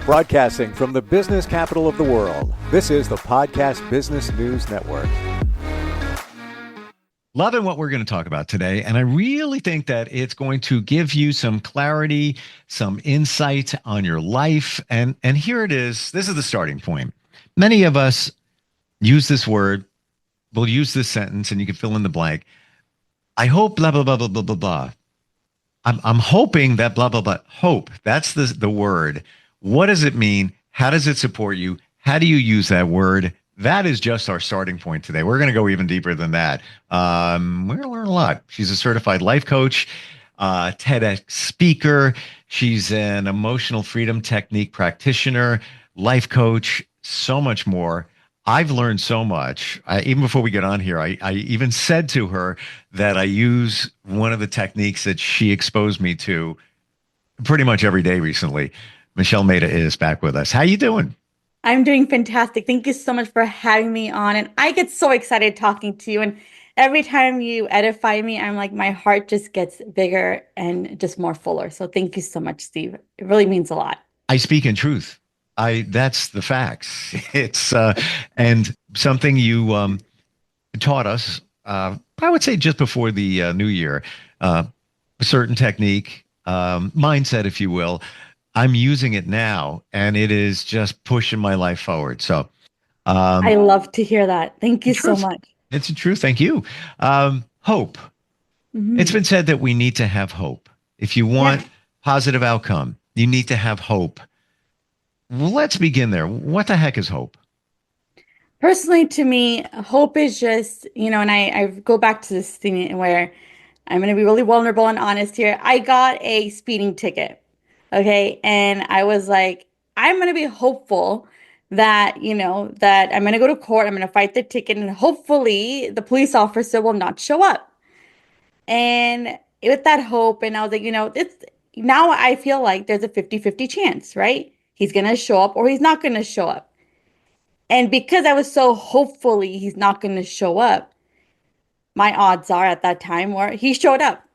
Broadcasting from the business capital of the world, this is the Podcast Business News Network. Loving what we're going to talk about today, and I really think that it's going to give you some clarity, some insight on your life. And here it is. This is the starting point. Many of us use this word. We'll use this sentence, and you can fill in the blank. I hope blah, blah, blah, blah, blah, blah, blah. I'm hoping that blah, blah, blah. Hope. That's the word. What does it mean? How does it support you? How do you use that word? That is just our starting point today. We're going to go even deeper than that. We're going to learn a lot. She's a certified life coach, TEDx speaker. She's an emotional freedom technique practitioner, life coach, so much more. I've learned so much. Even before we get on here, I even said to her that I use one of the techniques that she exposed me to pretty much every day recently. Mehta is back with us. How you doing? I'm doing fantastic. Thank you so much for having me on. And I get so excited talking to you. And every time you edify me, I'm like, my heart just gets bigger and just more fuller. So thank you so much, Steve. It really means a lot. I speak in truth. That's the facts. It's and something you taught us. I would say just before the new year, a certain technique, mindset, if you will. I'm using it now, and it is just pushing my life forward. So, I love to hear that. Thank you so much. It's the truth. Thank you. Hope. Mm-hmm. It's been said that we need to have hope. If you want positive outcome, you need to have hope. Well, let's begin there. What the heck is hope? Personally, to me, hope is just, and I go back to this thing where I'm going to be really vulnerable and honest here. I got a speeding ticket. Okay. And I was like, I'm going to be hopeful that, that I'm going to go to court. I'm going to fight the ticket, and hopefully the police officer will not show up. And with that hope, and I was like, now I feel like there's a 50-50 chance, right? He's going to show up or he's not going to show up. And because I was so hopefully he's not going to show up, my odds are at that time where he showed up,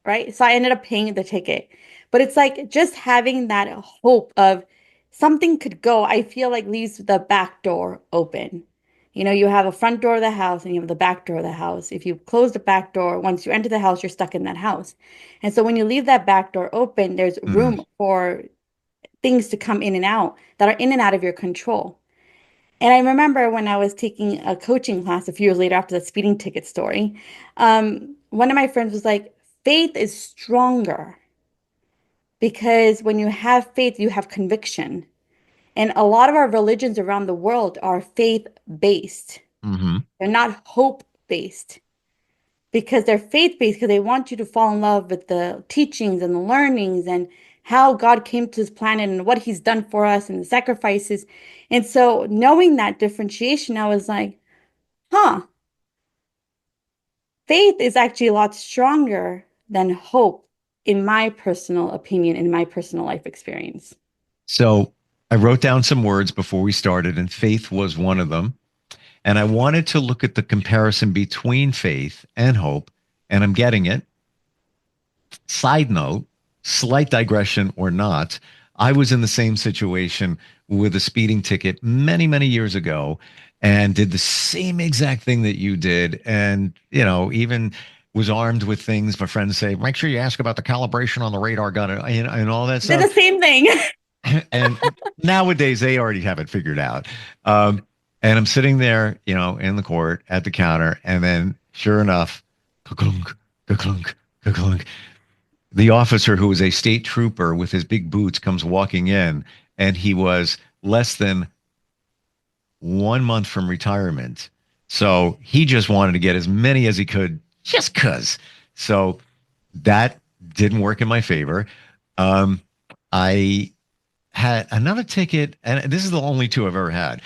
right? So I ended up paying the ticket. But it's like just having that hope of something could go, I feel like leaves the back door open. You have a front door of the house and you have the back door of the house. If you close the back door, once you enter the house, you're stuck in that house. And so when you leave that back door open, there's room for things to come in and out that are in and out of your control. And I remember when I was taking a coaching class a few years later after the speeding ticket story, one of my friends was like, faith is stronger. Because when you have faith, you have conviction. And a lot of our religions around the world are faith-based. Mm-hmm. They're not hope-based. Because they're faith-based because they want you to fall in love with the teachings and the learnings and how God came to this planet and what he's done for us and the sacrifices. And so knowing that differentiation, I was like, faith is actually a lot stronger than hope. In my personal opinion, in my personal life experience. So I wrote down some words before we started, and faith was one of them. And I wanted to look at the comparison between faith and hope, and I'm getting it. Side note, slight digression or not, I was in the same situation with a speeding ticket many, many years ago and did the same exact thing that you did. And, even was armed with things. My friends say, make sure you ask about the calibration on the radar gun and all that stuff. They're the same thing. And nowadays they already have it figured out. And I'm sitting there, in the court at the counter. And then sure enough, ka-clunk, ka-clunk, ka-clunk. The officer, who was a state trooper with his big boots, comes walking in, and he was less than 1 month from retirement. So he just wanted to get as many as he could, just cause. So that didn't work in my favor. I had another ticket, and this is the only two I've ever had,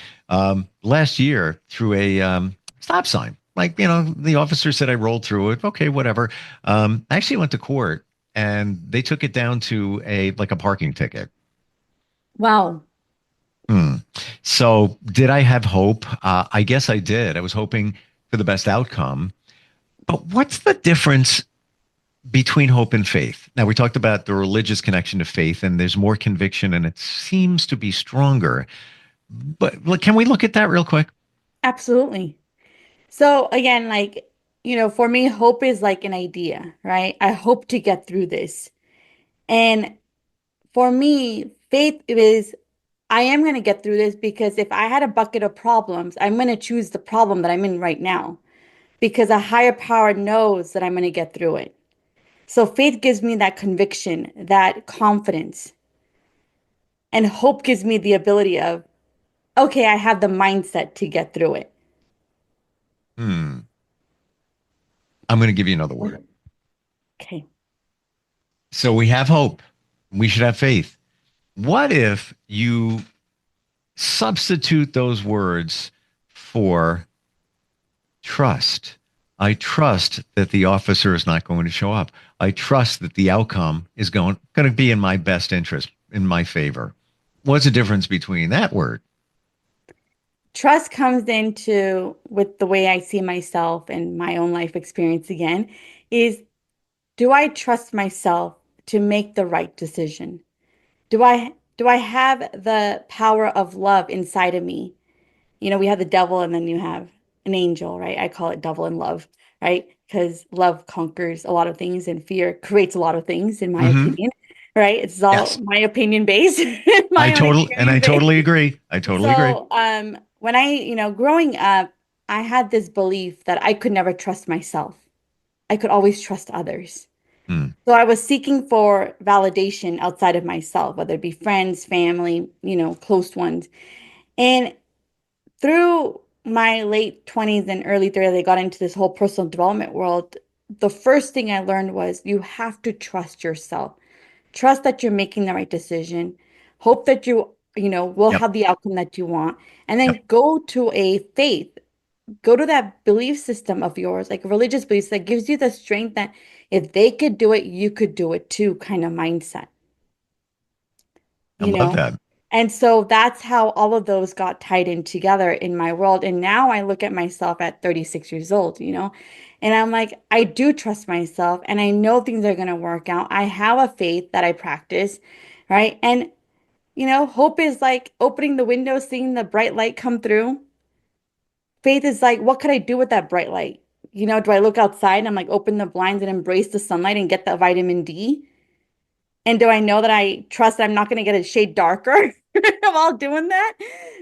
last year through a stop sign. Like, the officer said I rolled through it. Okay, whatever. I actually went to court, and they took it down to a parking ticket. Wow. So did I have hope? I guess I did. I was hoping for the best outcome. But what's the difference between hope and faith. Now, we talked about the religious connection to faith, and there's more conviction, and it seems to be stronger. But can we look at that real quick? Absolutely. So again, for me, hope is like an idea, right? I hope to get through this. And for me, faith is I am going to get through this because if I had a bucket of problems, I'm going to choose the problem that I'm in right now because a higher power knows that I'm going to get through it. So faith gives me that conviction, that confidence, and hope gives me the ability of, okay, I have the mindset to get through it. Hmm. I'm going to give you another word. Okay. So we have hope. We should have faith. What if you substitute those words for trust? I trust that the officer is not going to show up. I trust that the outcome is going to be in my best interest, in my favor. What's the difference between that word? Trust comes into with the way I see myself and my own life experience again is do I trust myself to make the right decision? Do I have the power of love inside of me? We have the devil and then you have an angel, right? I call it devil and love, right? Because love conquers a lot of things and fear creates a lot of things, in my Mm-hmm. opinion, right? It's all Yes, my opinion based, I my own I experience based. totally agree. I totally agree. So, when growing up, I had this belief that I could never trust myself. I could always trust others. Hmm. So I was seeking for validation outside of myself, whether it be friends, family, close ones. And through my late 20s and early 30s, I got into this whole personal development world. The first thing I learned was you have to trust yourself. Trust that you're making the right decision. Hope that will Yep. have the outcome that you want. And Yep. then go to a faith, go to that belief system of yours, like religious beliefs that gives you the strength that if they could do it, you could do it too, kind of mindset, I you love know? that. And so that's how all of those got tied in together in my world. And now I look at myself at 36 years old, and I'm like, I do trust myself and I know things are going to work out. I have a faith that I practice, right? And, hope is like opening the window, seeing the bright light come through. Faith is like, what could I do with that bright light? Do I look outside and I'm like, open the blinds and embrace the sunlight and get that vitamin D? And do I know that I trust that I'm not going to get a shade darker while doing that?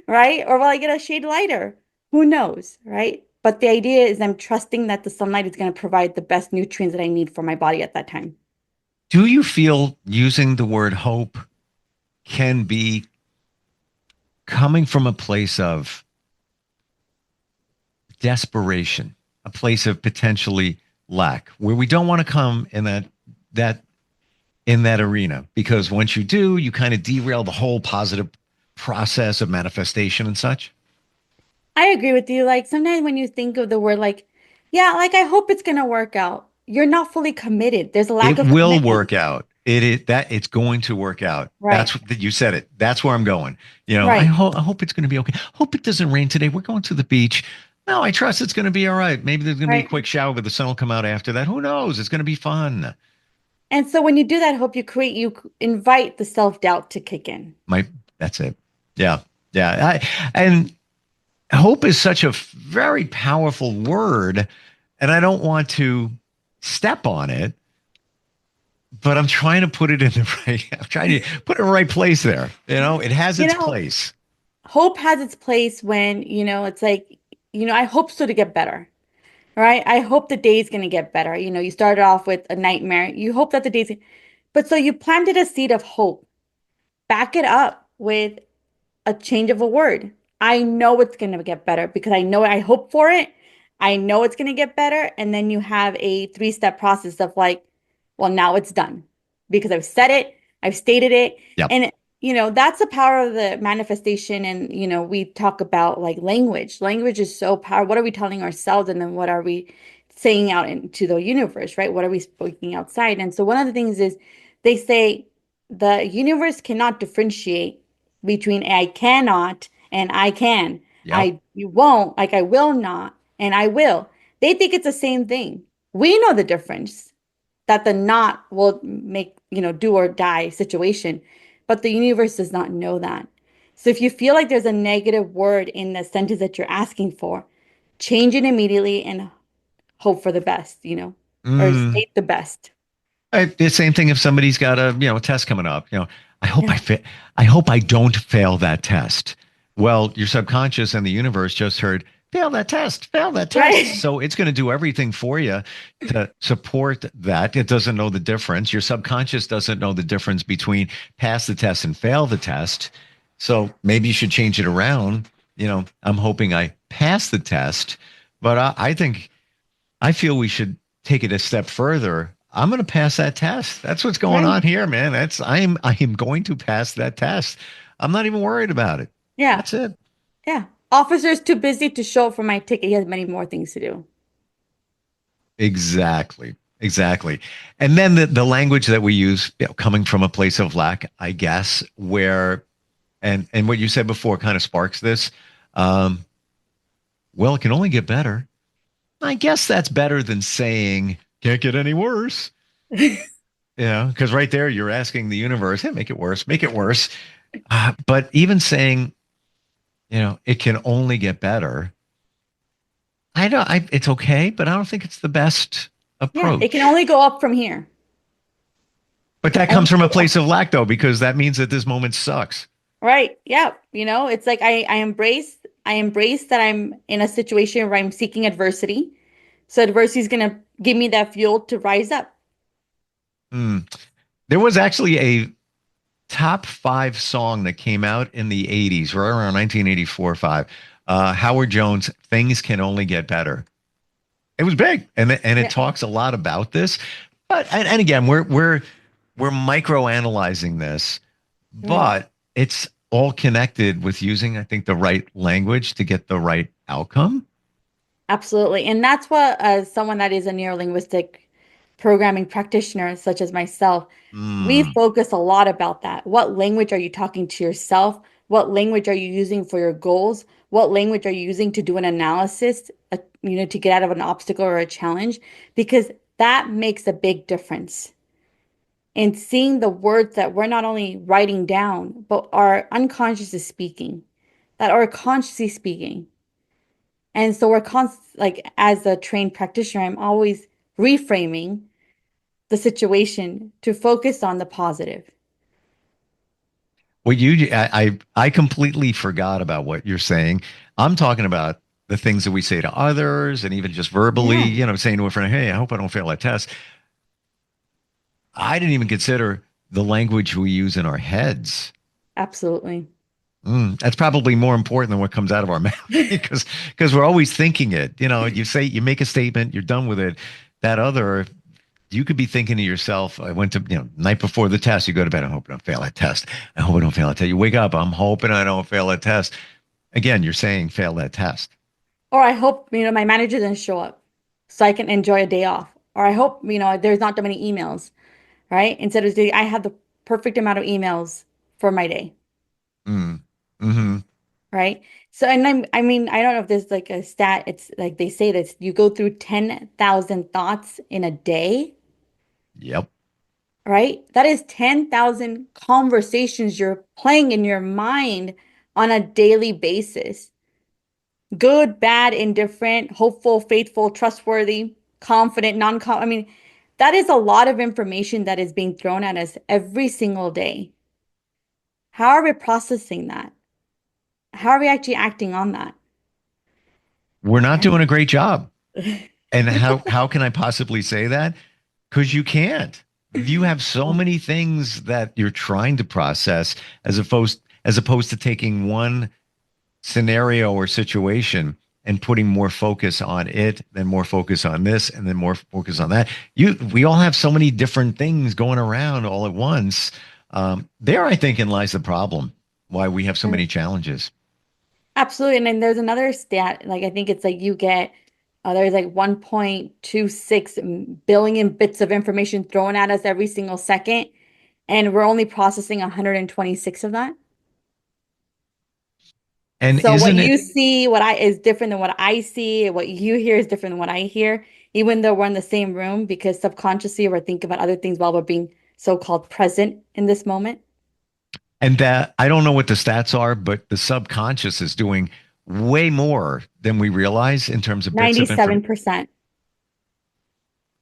Right? Or will I get a shade lighter? Who knows? Right? But the idea is I'm trusting that the sunlight is going to provide the best nutrients that I need for my body at that time. Do you feel using the word hope can be coming from a place of desperation, a place of potentially lack, where we don't want to come in that in that arena? Because once you do, you kind of derail the whole positive process of manifestation and such. I agree with you. Like sometimes when you think of the word like, yeah, like I hope it's going to work out, you're not fully committed. There's a lack It of will commitment. work out. It is that it's going to work out. Right. That's what you said it. That's where I'm going. Right. I hope it's going to be okay. Hope it doesn't rain today. We're going to the beach. No, I trust it's going to be all right. Maybe there's going to be a Right. quick shower, but the sun will come out after that. Who knows? It's going to be fun. And so when you do that hope, you invite the self-doubt to kick in. My That's it. Yeah. Yeah. And hope is such a very powerful word, and I don't want to step on it, but I'm trying to put it in the right. I'm trying to put it in the right place there. It has You its know, place. hope has its place when, it's like, I hope so to get better, right? I hope the day's going to get better. You started off with a nightmare. You hope that but so you planted a seed of hope. Back it up with a change of a word. I know it's going to get better because I know I hope for it. I know it's going to get better. And then you have a three-step process of like, well, now it's done because I've said it, I've stated it. Yep. And, that's the power of the manifestation. And, we talk about like language. Language is so powerful. What are we telling ourselves? And then what are we saying out into the universe, right? What are we speaking outside? And so one of the things is they say the universe cannot differentiate between I cannot and I can. Yep. You won't, like I will not and I will. They think it's the same thing. We know the difference. that the not will make, do or die situation. But the universe does not know that. So if you feel like there's a negative word in the sentence that you're asking for, change it immediately and hope for the best, or Mm. state the best. The same thing if somebody's got a test coming up. I hope Yeah. I hope I don't fail that test. Well, your subconscious and the universe just heard fail that test, fail that test. Right. So it's going to do everything for you to support that. It doesn't know the difference. Your subconscious doesn't know the difference between pass the test and fail the test. So maybe you should change it around. I'm hoping I pass the test, but I feel we should take it a step further. I'm going to pass that test. That's what's going Right. on here, man. I am going to pass that test. I'm not even worried about it. Yeah. That's it. Yeah. Officer's too busy to show up for my ticket. He has many more things to do. Exactly. Exactly. And then the language that we use, coming from a place of lack, I guess, where and what you said before kind of sparks this. Um, well, it can only get better. I guess that's better than saying can't get any worse. Yeah, because right there you're asking the universe, hey, make it worse, make it worse. But even saying, it can only get better. It's okay, but I don't think it's the best Yeah. It can approach. only go up from here. But that comes Only from a go up. place of lack, though, because that means that this moment sucks. Right. Yeah. It's like I embrace that I'm in a situation where I'm seeking adversity. So adversity is gonna give me that fuel to rise up. Hmm. There was actually a top five song that came out in the 80s, right around 1984 5. Howard Jones, Things Can Only Get Better. It was big, and it Yeah. talks a lot about this. But and again, we're micro analyzing this, Right. but it's all connected with using, I think, the right language to get the right outcome. Absolutely. And that's what, as someone that is a neurolinguistic programming practitioner, such as myself, we Mm. focus a lot about that. What language are you talking to yourself? What language are you using for your goals? What language are you using to do an analysis, to get out of an obstacle or a challenge? Because that makes a big difference in seeing the words that we're not only writing down, but our unconscious is speaking, that are consciously speaking. And so like as a trained practitioner, I'm always reframing the situation to focus on the positive. I completely forgot about what you're saying. I'm talking about the things that we say to others, and even just verbally, Yeah, saying to a friend, "Hey, I hope I don't fail that test." I didn't even consider the language we use in our heads. absolutely. That's probably more important than what comes out of our mouth because we're always thinking it. You make a statement, you're done with it. That other, you could be thinking to yourself, I went to, night before the test, you go to bed, I hope I don't fail that test. I hope I don't fail that test. You wake up, I'm hoping I don't fail that test. Again, you're saying fail that test. Or I hope, my manager doesn't show up so I can enjoy a day off. Or I hope, there's not that many emails, right? Instead of saying I have the perfect amount of emails for my day, Mm. Hmm. right? So, and I don't know if there's like a stat, it's like they say that you go through 10,000 thoughts in a day, Yep. right? That is 10,000 conversations you're playing in your mind on a daily basis. Good, bad, indifferent, hopeful, faithful, trustworthy, confident, non-com. That is a lot of information that is being thrown at us every single day. How are we processing that? How are we actually acting on that? We're not Right? doing a great job. And how can I possibly say that? Because you can't. You have so Oh, many things that you're trying to process as opposed to taking one scenario or situation and putting more focus on it, then more focus on this, and then more focus on that. We all have so many different things going around all at once. There, I think, in lies the problem. Why we have so many challenges. absolutely. And then there's another stat, like I think it's like there's like 1.26 billion bits of information thrown at us every single second, and we're only processing 126 of that. And So what isn't you it? see, what I is different than what I see, what you hear is different than what I hear. even though we're in the same room, because subconsciously we're thinking about other things while we're being so-called present in this moment. And that I don't know what the stats are, but the subconscious is doing way more than we realize in terms of bits of information. 97%.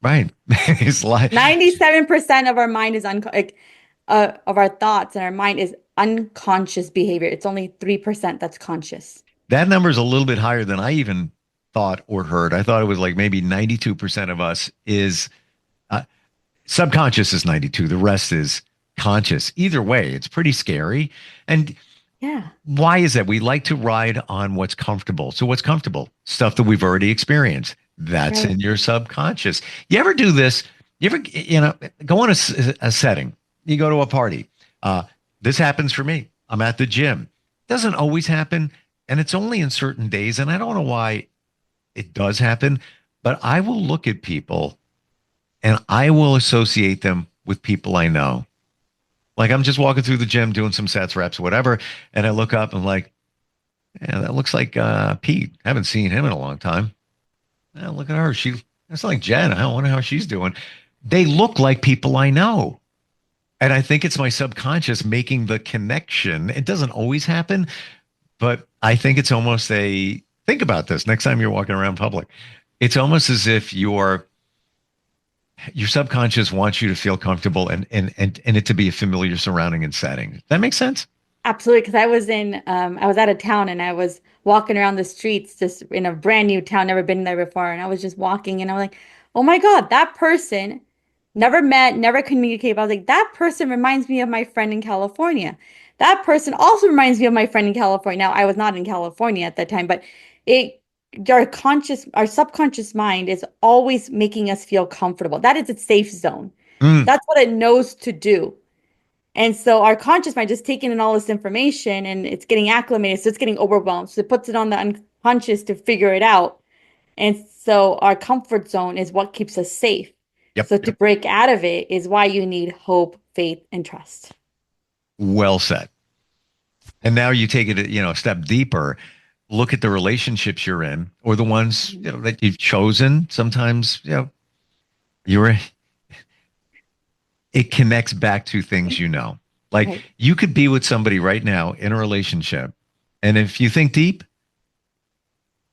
Right. It's like 97% of our mind is of our thoughts and our mind is unconscious behavior. It's only 3% that's conscious. that number is a little bit higher than I even thought or heard. I thought it was like maybe 92% of us is uh, subconscious is 92. The rest is conscious. Either way, it's pretty scary. And Yeah. why is that? We like to ride on what's comfortable. So what's comfortable? Stuff that we've already experienced. That's Right. in your subconscious. You ever do this? You ever, go on a setting. You go to a party. Uh, this happens for me. I'm at the gym. Doesn't always happen. And it's only in certain days. And I don't know why it does happen, but I will look at people and I will associate them with people I know. Like I'm just walking through the gym doing some sets, reps, whatever. And I look up and like, yeah, that looks like Pete. Haven't seen him in a long time. Look at her. That's like Jen. I wonder how she's doing. They look like people I know. And I think it's my subconscious making the connection. It doesn't always happen, but I think it's almost think about this next time you're walking around public. It's almost as if your subconscious wants you to feel comfortable and it to be a familiar surrounding and setting. That makes sense? Absolutely. Because I was out of town and I was walking around the streets just in a brand new town, never been there before. And I was just walking and I was like, oh my God, that person never met, never communicated. But I was like, that person reminds me of my friend in California. That person also reminds me of my friend in California. Now, I was not in California at that time, but it, our subconscious mind is always making us feel comfortable. That is its safe zone. Mm. That's what it knows to do. And so our conscious mind just taking in all this information and it's getting acclimated, so it's getting overwhelmed. So it puts it on the unconscious to figure it out. And so our comfort zone is what keeps us safe. Yep. So to break out of it is why you need hope, faith, and trust. Well said. And now you take it, a step deeper. Look at the relationships you're in or the ones that you've chosen. Sometimes, you're it connects back to things Like Right. you could be with somebody right now in a relationship. And if you think deep,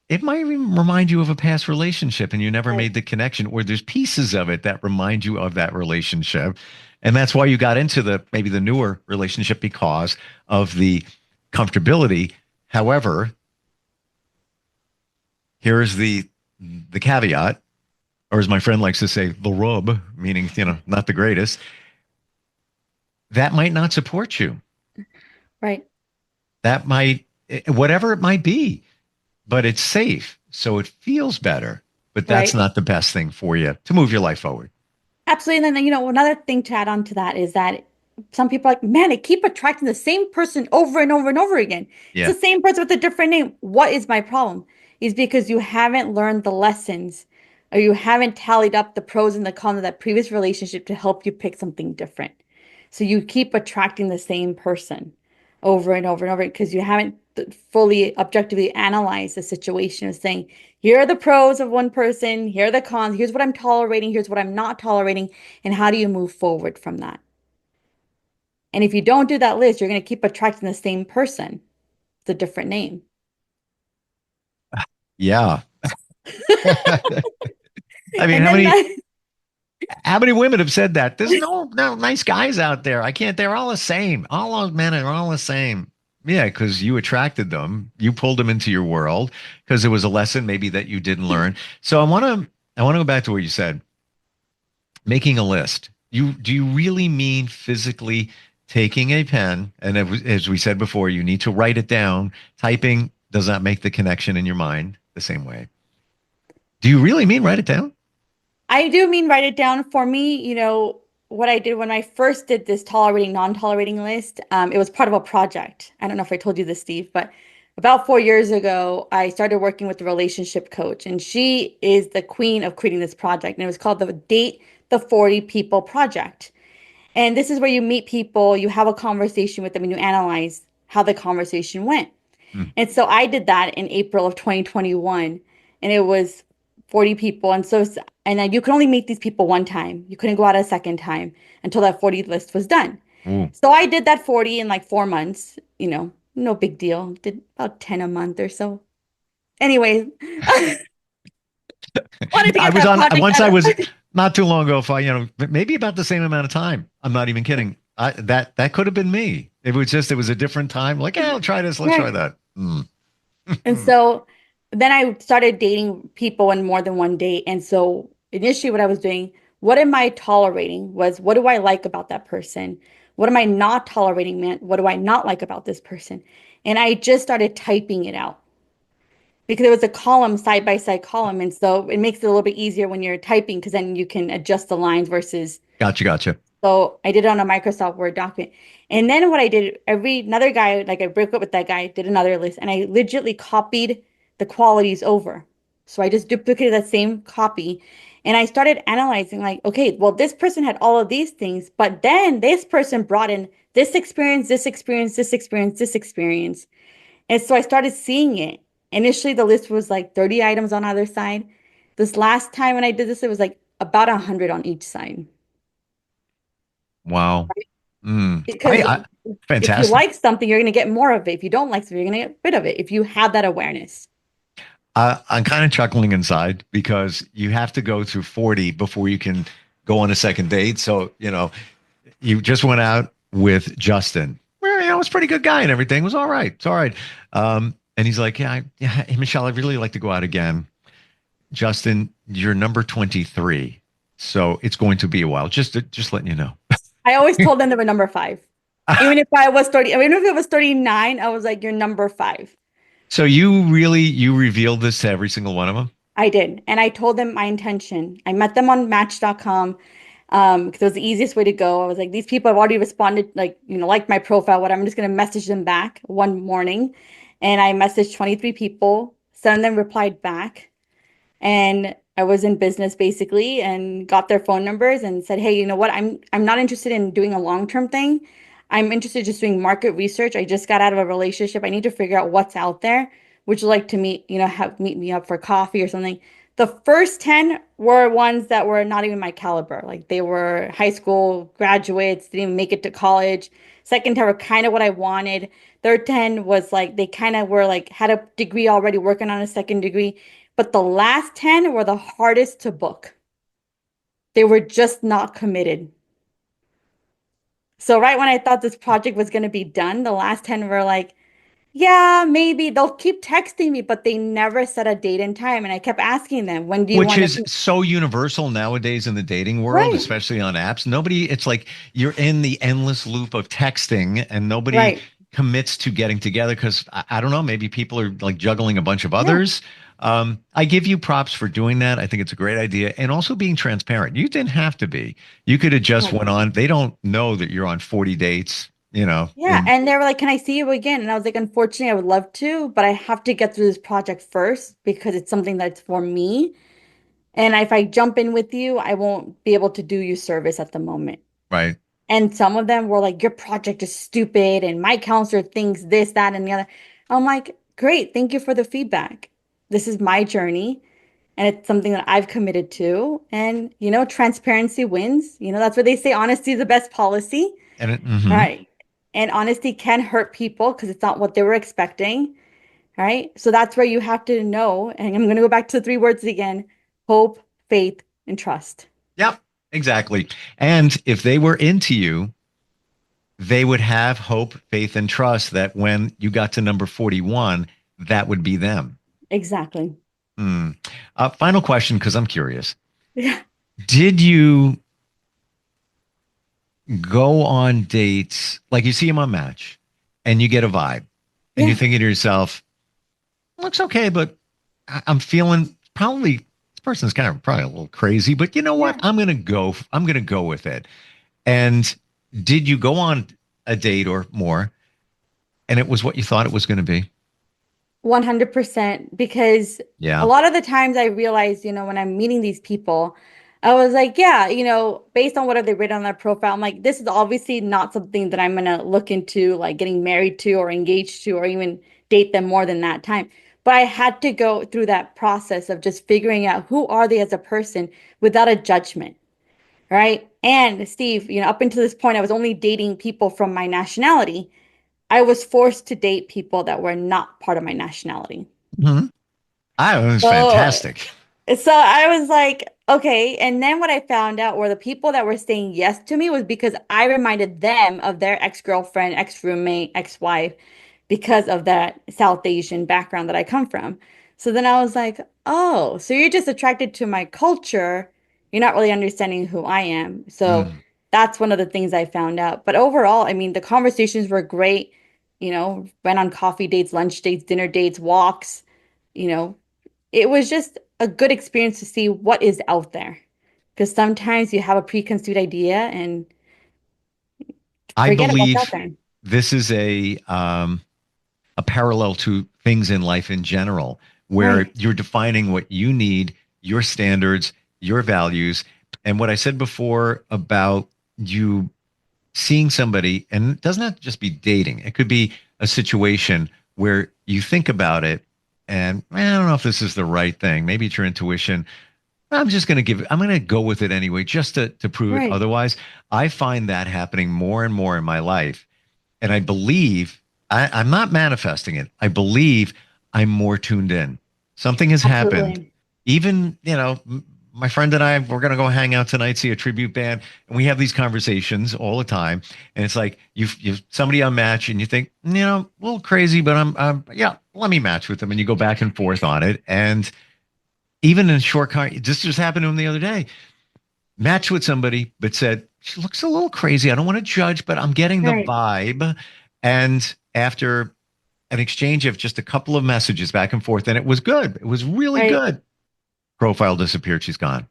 it might even remind you of a past relationship and you never Right. made the connection, or there's pieces of it that remind you of that relationship. And that's why you got into maybe the newer relationship because of the comfortability. However, here's the caveat, or as my friend likes to say, the rub, meaning, not the greatest. That might not support you. Right. That might, whatever it might be, but it's safe. So it feels better, but that's Right. not the best thing for you to move your life forward. Absolutely. And then, another thing to add on to that is that some people are like, man, I keep attracting the same person over and over and over again. It's Yeah. the same person with a different name. What is my problem? Is because you haven't learned the lessons or you haven't tallied up the pros and the cons of that previous relationship to help you pick something different. So you keep attracting the same person over and over and over because you haven't fully objectively analyzed the situation of saying, here are the pros of one person, here are the cons, here's what I'm tolerating, here's what I'm not tolerating, and how do you move forward from that? And if you don't do that list, you're going to keep attracting the same person. It's a different name. Yeah. I mean, And how then many that, how many women have said that? There's no nice guys out there. I can't. They're all the same. All those men are all the same. Yeah, because you attracted them. You pulled them into your world because it was a lesson maybe that you didn't learn. So I want to go back to what you said. Making a list. Do you really mean physically taking a pen and as we said before, you need to write it down. Typing does not make the connection in your mind the same way. Do you really mean write it down? I do mean write it down. For me, what I did when I first did this tolerating, non-tolerating list, it was part of a project. I don't know if I told you this, Steve, but about 4 years ago, I started working with a relationship coach, and she is the queen of creating this project. And it was called the Date the 40 People Project. And this is where you meet people, you have a conversation with them, and you analyze how the conversation went. Hmm. And so I did that in April of 2021. And it was 40 people. And then you could only meet these people one time. You couldn't go out a second time until that 40 list was done. Ooh. So I did that 40 in like 4 months, no big deal. Did about 10 a month or so. Anyway, wanted to I get was that on project once. I out was of. not too long ago. Maybe about the same amount of time. I'm not even kidding. That could have been me. It was a different time. Like, yeah, I'll try this. Let's try Right. that. Mm. And so then I started dating people in more than one date. And so initially, what I was doing, what am I tolerating was what do I like about that person? What am I not tolerating, man? What do I not like about this person? And I just started typing it out because it was a column, side by side column. And so it makes it a little bit easier when you're typing because then you can adjust the lines versus Gotcha. so I did it on a Microsoft Word document. And then what I did, another guy, like I broke up with that guy, did another list, and I legitimately copied the qualities over. So I just duplicated that same copy and I started analyzing like, okay, well, this person had all of these things, but then this person brought in this experience, this experience, this experience, this experience. And so I started seeing it. Initially, the list was like 30 items on either side. This last time when I did this, it was like about 100 on each side. Wow. Mm. Because if you Fantastic. like something, you're going to get more of it. If you don't like something, you're going to get rid of it if you have that awareness. I'm kind of chuckling inside because you have to go through 40 before you can go on a second date. So, you just went out with Justin. Well, it's a pretty good guy and everything. It was all right. It's all right. And he's like, yeah, hey, Michelle, I'd really like to go out again. Justin, you're number 23. So it's going to be a while. Just letting you know. I always told them they were number five. Even if I was 30, even if it was 39, I was like, you're number five. So you revealed this to every single one of them? I did. And I told them my intention. I met them on Match.com because it was the easiest way to go. I was like, these people have already responded, like, liked my profile, whatever. I'm just going to message them back one morning. And I messaged 23 people. Some of them replied back. And I was in business basically and got their phone numbers and said, "Hey, you know what? I'm not interested in doing a long-term thing. I'm interested just doing market research. I just got out of a relationship. I need to figure out what's out there. Would you like to meet me up for coffee or something?" The first 10 were ones that were not even my caliber. Like they were high school graduates, didn't even make it to college. Second 10 were kind of what I wanted. Third 10 was like they kind of were like had a degree already working on a second degree. But the last 10 were the hardest to book. They were just not committed. So right when I thought this project was going to be done, the last 10 were like, yeah, maybe they'll keep texting me, but they never set a date and time. And I kept asking them, when do you Which want to is meet? so universal nowadays in the dating world, Right, especially on apps. It's like you're in the endless loop of texting and nobody right. commits to getting together because I don't know, maybe people are like juggling a bunch of Yeah. others. I give you props for doing that. I think it's a great idea. And also being transparent. You didn't have to be. You could have just went on. They don't know that you're on 40 dates, Yeah. And they were like, can I see you again? And I was like, unfortunately, I would love to, but I have to get through this project first because it's something that's for me. And if I jump in with you, I won't be able to do you service at the moment. right. And some of them were like, your project is stupid, and my counselor thinks this, that, and the other. I'm like, great, thank you for the feedback. This is my journey, and it's something that I've committed to. And, transparency wins. That's what they say, honesty is the best policy. Mhm. Right. And honesty can hurt people because it's not what they were expecting. Right. So that's where you have to know. And I'm going to go back to the three words again: hope, faith, and trust. Yep, exactly. And if they were into you, they would have hope, faith, and trust that when you got to number 41, that would be them. Exactly. Hmm. Final question, because I'm curious. Yeah. Did you go on dates, like you see him on Match, and you get a vibe, and you're Yeah. thinking to yourself, looks okay, but I'm feeling probably this person's kind of probably a little crazy, but you know what? Yeah. I'm gonna go with it. And did you go on a date or more, and it was what you thought it was going to be? 100% because a Yeah. lot of the times I realize, when I'm meeting these people, I was like, yeah, based on what have they written on their profile, I'm like, this is obviously not something that I'm gonna look into like getting married to or engaged to or even date them more than that time. But I had to go through that process of just figuring out who are they as a person without a judgment, right? And Steve, up until this point, I was only dating people from my nationality. I was forced to date people that were not part of my nationality. Mhm. It was So fantastic. So I was like, okay. And then what I found out were the people that were saying yes to me was because I reminded them of their ex-girlfriend, ex-roommate, ex-wife because of that South Asian background that I come from. So then I was like, oh, so you're just attracted to my culture. You're not really understanding who I am. So Mm. that's one of the things I found out. But overall, I mean, the conversations were great. Went on coffee dates, lunch dates, dinner dates, walks, you know, it was just a good experience to see what is out there. Because sometimes you have a preconceived idea and I forget what's out believe there. this is a parallel to things in life in general, where Right, you're defining what you need, your standards, your values. And what I said before about you seeing somebody, and it doesn't have to just be dating, it could be a situation where you think about it and I don't know if this is the right thing. Maybe it's your intuition. I'm going to go with it anyway, just to prove it right, otherwise. I find that happening more and more in my life. And I believe I'm not manifesting it. I believe I'm more tuned in. Something has happened. absolutely. Even, my friend and I, we're going to go hang out tonight, see a tribute band. And we have these conversations all the time. And it's like you somebody on match and you think, a little crazy, but yeah, let me match with them. And you go back and forth on it. And even in short, this just happened to him the other day. Matched with somebody, but said, she looks a little crazy. I don't want to judge, but I'm getting the Right, vibe. And after an exchange of just a couple of messages back and forth, and it was good. It was really right, good. Profile disappeared. She's gone.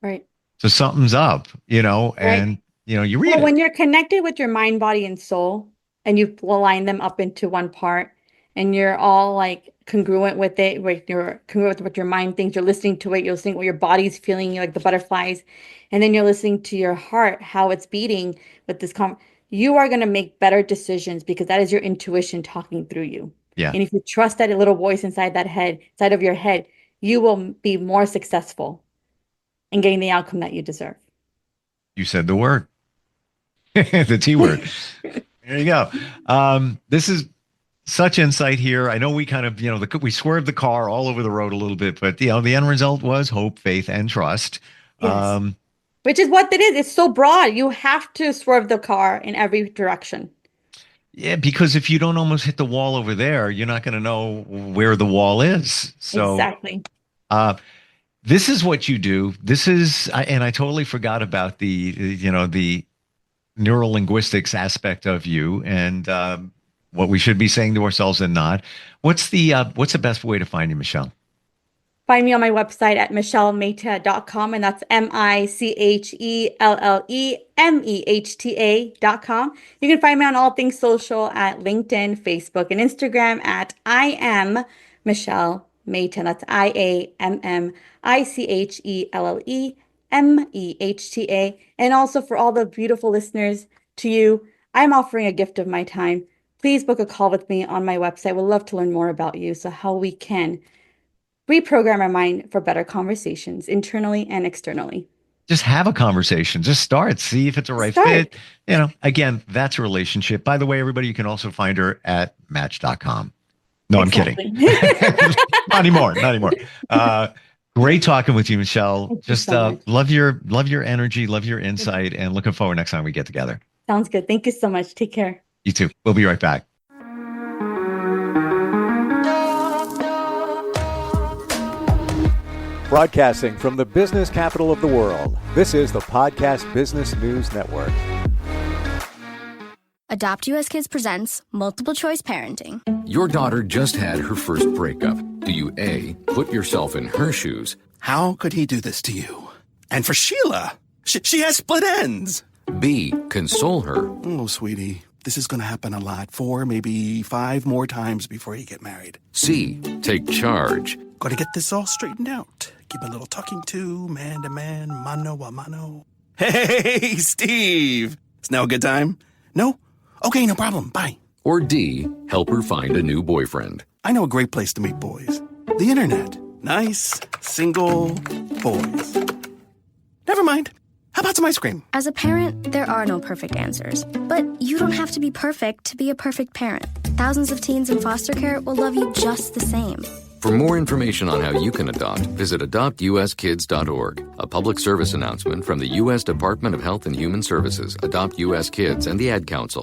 right, So something's up, right. and you read Well, it. when you're connected with your mind, body, and soul, and you align them up into one part, and you're all like congruent with it, like you're congruent with what your mind thinks, you're listening to it, you're listening what your body's feeling, like the butterflies, and then you're listening to your heart, how it's beating with you are going to make better decisions because that is your intuition talking through you. Yeah, And if you trust that little voice inside of your head, you will be more successful in getting the outcome that you deserve. you said the word, the T word. There you go. This is such insight here. I know we kind of, we swerved the car all over the road a little bit, but the end result was hope, faith, and trust. Yes. Um, Which is what it is. It's so broad. You have to swerve the car in every direction. yeah, because if you don't almost hit the wall over there, you're not going to know where the wall is. So, Exactly. uh, this is what you do. And I totally forgot about the neural linguistics aspect of you and what we should be saying to ourselves and not. What's the best way to find you, Michelle? Find me on my website at michellemehta.com, and that's MichelleMehta.com. You can find me on all things social at LinkedIn, Facebook, and Instagram at I am Michelle Mehta. That's IAMMICHELLEMEHTA. And also for all the beautiful listeners, to you, I'm offering a gift of my time. Please book a call with me on my website. We'd love to learn more about you, so how we can reprogram our mind for better conversations internally and externally. Just have a conversation. Just start. See if it's a right Start. fit. Again, that's a relationship. By the way, everybody, you can also find her at match.com. No, I'm kidding. Exactly. Not anymore. Not anymore. Great talking with you, Michelle. Thank you Just so much. love your energy, love your insight, and looking forward next time we get together. Sounds good. Thank you so much. Take care. You too. We'll be right back. Broadcasting from the business capital of the world, this is the Podcast Business News Network. Adopt US Kids presents Multiple Choice Parenting. Your daughter just had her first breakup. Do you A, put yourself in her shoes? How could he do this to you? And for Sheila, she has split ends. B, console her? Oh, sweetie, this is going to happen a lot. 4, maybe 5 more times before you get married. C, take charge? Got to get this all straightened out. Give a little talking to, man to man, mano a mano. Hey, Steve! Is now a good time? No? Okay, no problem. Bye. Or D, help her find a new boyfriend? I know a great place to meet boys. The internet. Nice, single boys. Never mind. How about some ice cream? As a parent, there are no perfect answers. But you don't have to be perfect to be a perfect parent. Thousands of teens in foster care will love you just the same. For more information on how you can adopt, visit adoptuskids.org. A public service announcement from the U.S. Department of Health and Human Services, Adopt U.S. Kids, and the Ad Council.